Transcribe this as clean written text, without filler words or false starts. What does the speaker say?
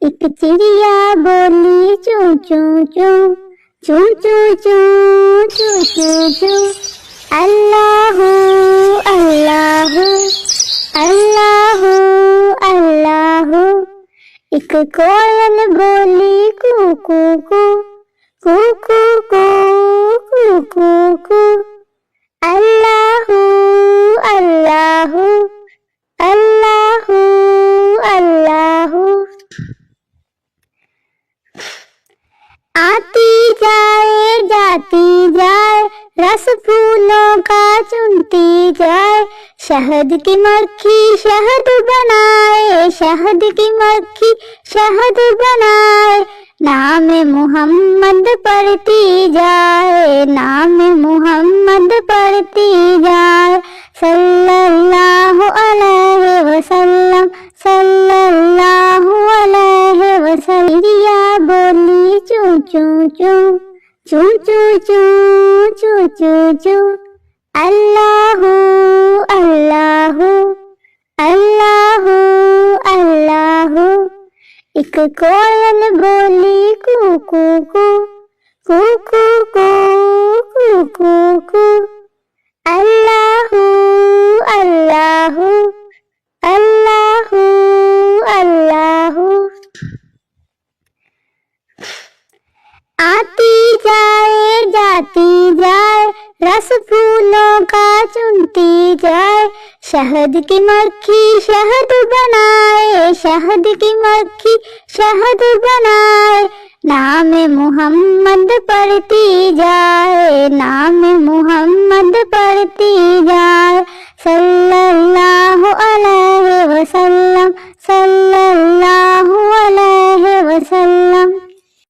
ایک چڑیا بولی چوں چوں چوں چوں چوں چوں چوں چوں چوں اللہ اللہ اللہ اللہ۔ ایک کوئل بولی کو کو کو کو کو کو کو کو کو اللہ اللہ اللہ اللہ۔ آتی جائے جاتی جائے رس پھولوں کا چنتی جائے، شہد کی مکھی شہد بنائے، شہد کی مکھی شہد بنائے، نام محمد پڑھتی جائے، نام محمد پڑھتی جائے، صلی اللہ علیہ وسلم صلی اللہ علیہ وسلم۔ چڑیا بولی چوں چوں چوں چوں چوں چوں چوں چوں چوں اللہ اللہ اللہ اللہ۔ ایک کوئل بولی کو کو کو کو کو کو کو کو کو اللہ اللہ اللہ اللہ۔ آتی جائے جاتی جائے رس پھولوں کا چنتی جائے، شہد کی مکھی شہد بنائے، شہد کی مکھی شہد بنائے، نام محمد پڑھتی جائے، نام محمد پڑھتی جائے، صلی اللہ علیہ وسلم صلی اللہ